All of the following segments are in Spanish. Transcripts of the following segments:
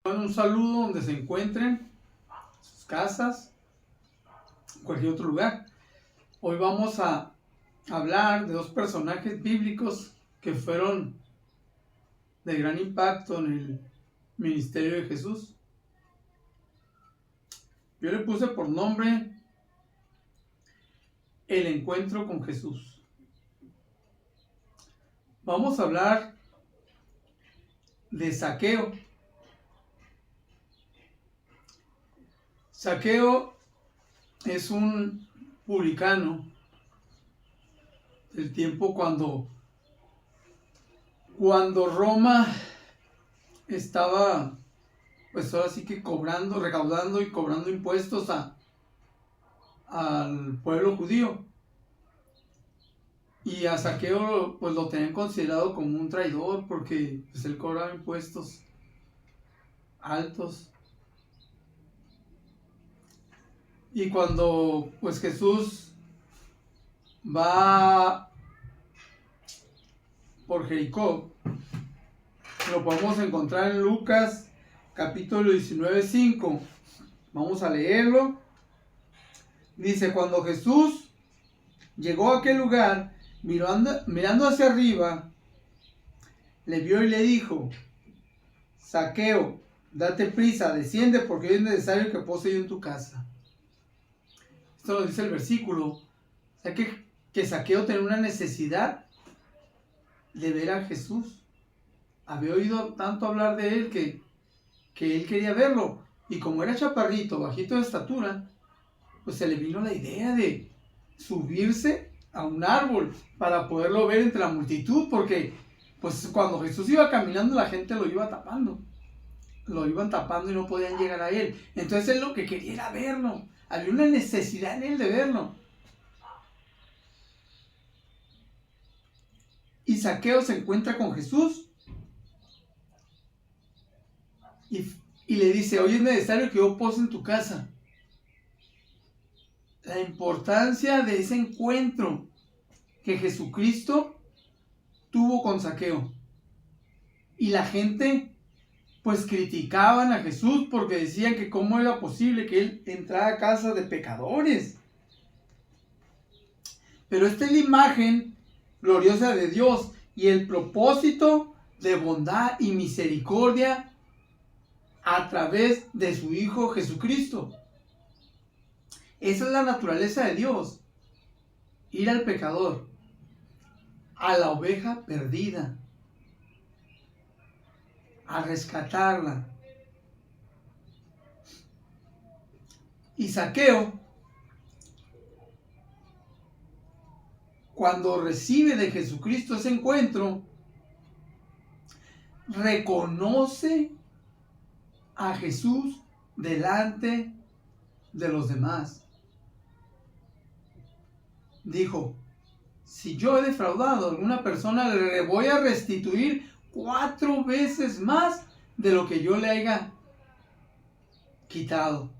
Un saludo donde se encuentren, sus casas, cualquier otro lugar. Hoy vamos a hablar de dos personajes bíblicos que fueron de gran impacto en el ministerio de Jesús. Yo le puse por nombre El encuentro con Jesús. Vamos a hablar de Zaqueo. Zaqueo es un publicano del tiempo cuando Roma estaba, pues ahora sí que recaudando y cobrando impuestos al pueblo judío. Y a Zaqueo pues lo tenían considerado como un traidor porque pues, él cobraba impuestos altos. Y cuando pues Jesús va por Jericó, lo podemos encontrar en Lucas capítulo 19:5. Vamos a leerlo. Dice: cuando Jesús llegó a aquel lugar, mirando hacia arriba, le vio y le dijo: Zaqueo, date prisa, desciende, porque es necesario que pose yo en tu casa. Esto lo dice el versículo. O sea que Zaqueo tenía una necesidad de ver a Jesús. Había oído tanto hablar de él que él quería verlo. Y como era chaparrito, bajito de estatura, pues se le vino la idea de subirse a un árbol para poderlo ver entre la multitud, porque pues cuando Jesús iba caminando la gente lo iba tapando. Lo iban tapando y no podían llegar a él. Entonces él lo que quería era verlo. Había una necesidad en él de verlo. Y Zaqueo se encuentra con Jesús y le dice: hoy es necesario que yo pose en tu casa. La importancia de ese encuentro que Jesucristo tuvo con Zaqueo. Y la gente pues criticaban a Jesús porque decían que cómo era posible que él entrara a casa de pecadores. Pero esta es la imagen gloriosa de Dios y el propósito de bondad y misericordia a través de su Hijo Jesucristo. Esa es la naturaleza de Dios: ir al pecador, a la oveja perdida, a rescatarla. Y Zaqueo, cuando recibe de Jesucristo ese encuentro, reconoce a Jesús delante de los demás. Dijo: si yo he defraudado a alguna persona, le voy a restituir 4 veces más de lo que yo le haya quitado.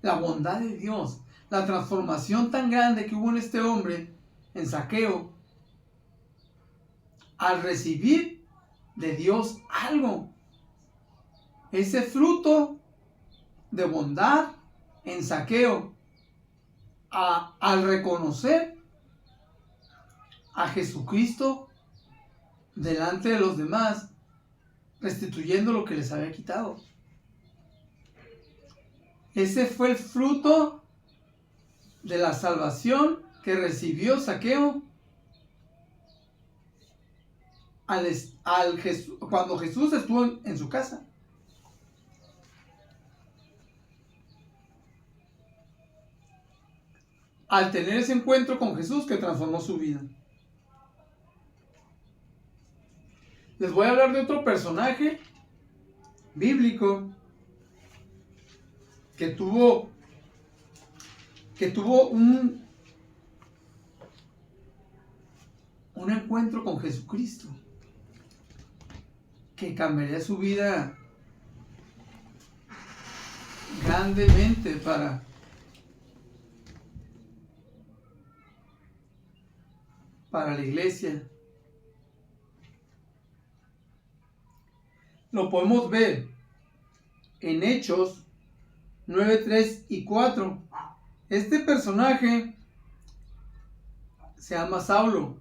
La bondad de Dios, la transformación tan grande que hubo en este hombre, en Zaqueo, al recibir de Dios algo. Ese fruto de bondad en Zaqueo, al reconocer a Jesucristo delante de los demás, restituyendo lo que les había quitado. Ese fue el fruto de la salvación que recibió Zaqueo cuando Jesús estuvo en su casa. Al tener ese encuentro con Jesús que transformó su vida. Les voy a hablar de otro personaje bíblico que tuvo un encuentro con Jesucristo que cambiaría su vida grandemente para la iglesia. Lo podemos ver en Hechos 9, 3 y 4. Este personaje se llama Saulo.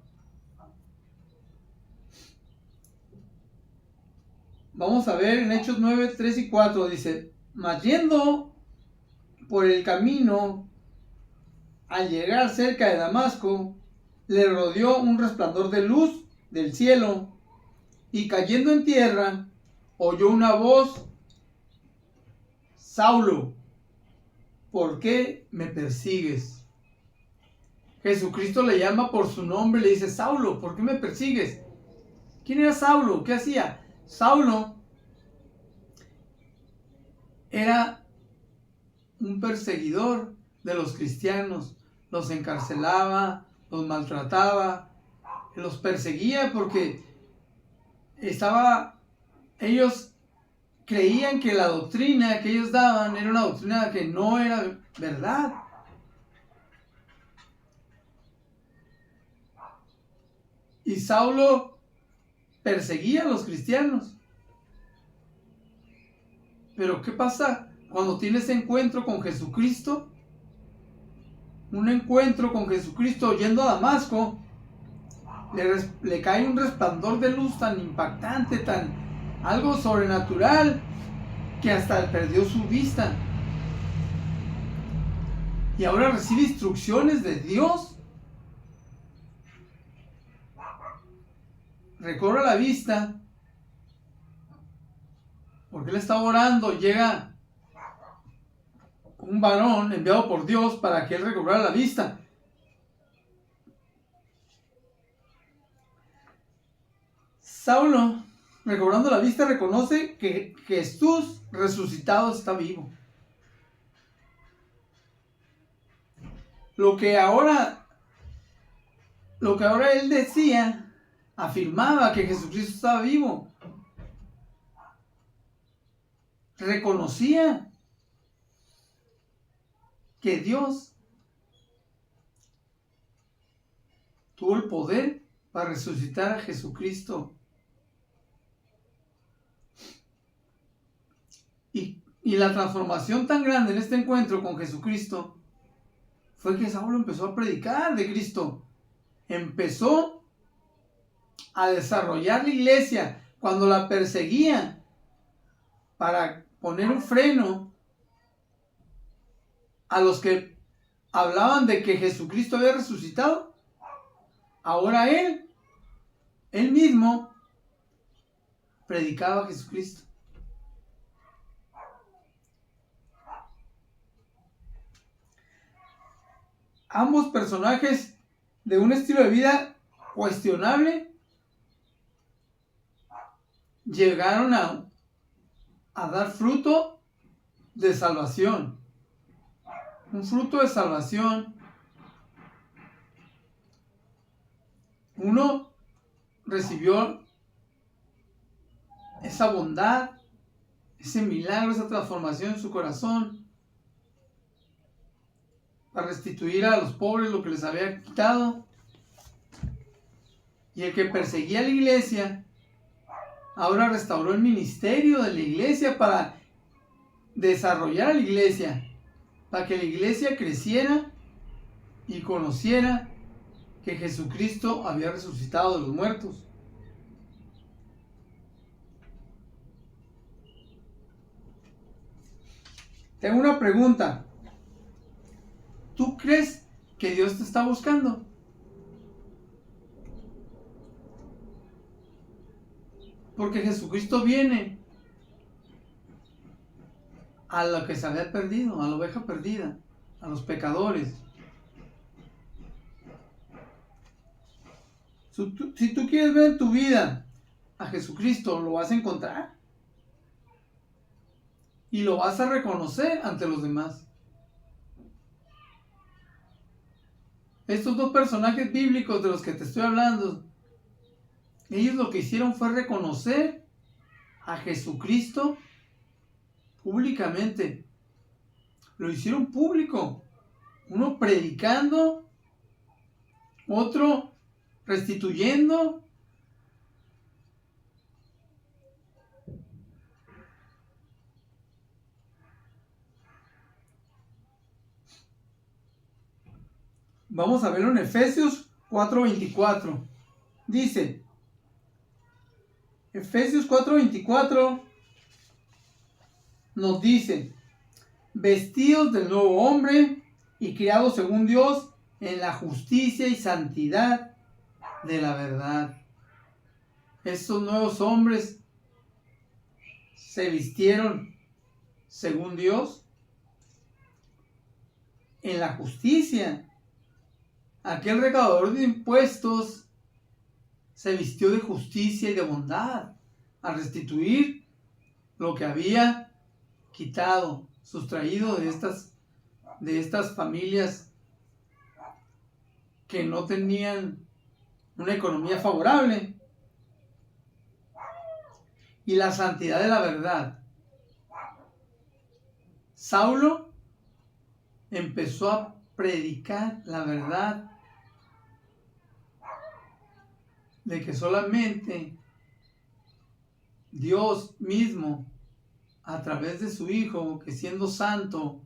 Vamos a ver en Hechos 9, 3 y 4. Dice: mas yendo por el camino, al llegar cerca de Damasco, le rodeó un resplandor de luz del cielo, y cayendo en tierra, oyó una voz: Saulo, ¿por qué me persigues? Jesucristo le llama por su nombre y le dice: Saulo, ¿por qué me persigues? ¿Quién era Saulo? ¿Qué hacía? Saulo era un perseguidor de los cristianos. Los encarcelaba, los maltrataba, los perseguía porque ellos creían que la doctrina que ellos daban era una doctrina que no era verdad. Y Saulo perseguía a los cristianos. Pero ¿qué pasa cuando tienes encuentro con Jesucristo? Un encuentro con Jesucristo yendo a Damasco, le cae un resplandor de luz tan impactante, algo sobrenatural, que hasta perdió su vista. Y ahora recibe instrucciones de Dios. Recobra la vista, porque él estaba orando. Llega un varón enviado por Dios para que él recobrara la vista. Saulo, recobrando la vista, reconoce que Jesús resucitado está vivo. Lo que ahora él decía, afirmaba que Jesucristo estaba vivo. Reconocía que Dios tuvo el poder para resucitar a Jesucristo. Y la transformación tan grande en este encuentro con Jesucristo fue que Saulo empezó a predicar de Cristo. Empezó a desarrollar la iglesia. Cuando la perseguían para poner un freno a los que hablaban de que Jesucristo había resucitado, ahora él mismo predicaba a Jesucristo. Ambos personajes de un estilo de vida cuestionable llegaron a dar fruto de salvación. Un fruto de salvación. Uno recibió esa bondad, ese milagro, esa transformación en su corazón, para restituir a los pobres lo que les había quitado. Y el que perseguía a la iglesia ahora restauró el ministerio de la iglesia para desarrollar a la iglesia, para que la iglesia creciera y conociera que Jesucristo había resucitado de los muertos. Tengo una pregunta. ¿Tú crees que Dios te está buscando? Porque Jesucristo viene a lo que se había perdido, a la oveja perdida, a los pecadores. Si tú quieres ver en tu vida a Jesucristo, lo vas a encontrar. Y lo vas a reconocer ante los demás. Estos dos personajes bíblicos de los que te estoy hablando, ellos lo que hicieron fue reconocer a Jesucristo públicamente. Lo hicieron público. Uno predicando, otro restituyendo. Vamos a verlo en Efesios 4:24. Dice, Efesios 4:24 nos dice, vestidos del nuevo hombre y criados según Dios en la justicia y santidad de la verdad. Estos nuevos hombres se vistieron según Dios en la justicia. Aquel recaudador de impuestos se vistió de justicia y de bondad al restituir lo que había quitado, sustraído de estas familias que no tenían una economía favorable. Y la santidad de la verdad. Saulo empezó a predicar la verdad de que solamente Dios mismo, a través de su Hijo, que siendo santo,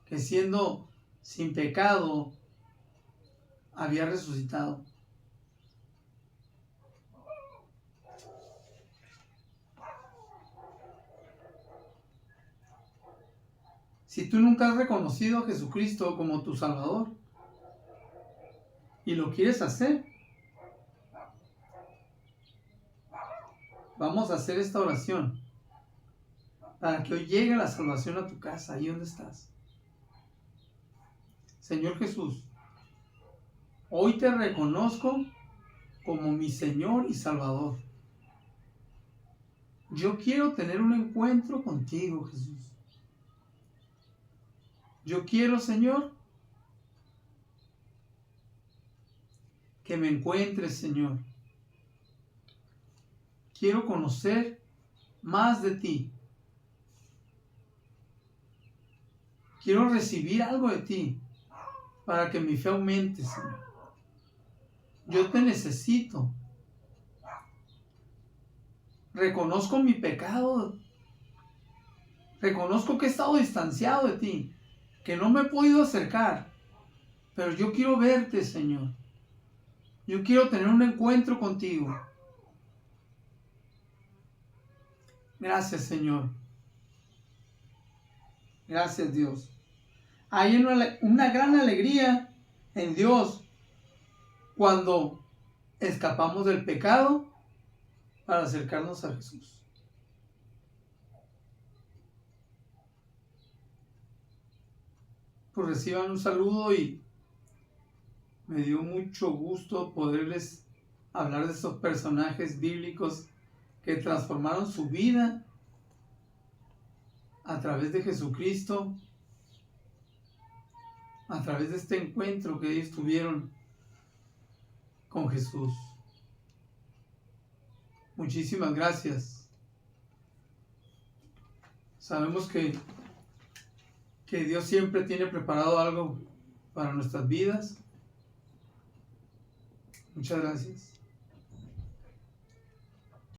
que siendo sin pecado, había resucitado. Si tú nunca has reconocido a Jesucristo como tu Salvador y lo quieres hacer, vamos a hacer esta oración para que hoy llegue la salvación a tu casa, ahí donde estás. Señor Jesús, hoy te reconozco como mi Señor y Salvador. Yo quiero tener un encuentro contigo, Jesús. Yo quiero, Señor, que me encuentres, Señor. Quiero conocer más de ti. Quiero recibir algo de ti para que mi fe aumente, Señor. Yo te necesito. Reconozco mi pecado. Reconozco que he estado distanciado de ti, que no me he podido acercar. Pero yo quiero verte, Señor. Yo quiero tener un encuentro contigo. Gracias, Señor. Gracias, Dios. Hay una gran alegría en Dios cuando escapamos del pecado para acercarnos a Jesús. Pues reciban un saludo y me dio mucho gusto poderles hablar de estos personajes bíblicos que transformaron su vida a través de Jesucristo, a través de este encuentro que ellos tuvieron con Jesús. Muchísimas gracias. Sabemos que Dios siempre tiene preparado algo para nuestras vidas. Muchas gracias.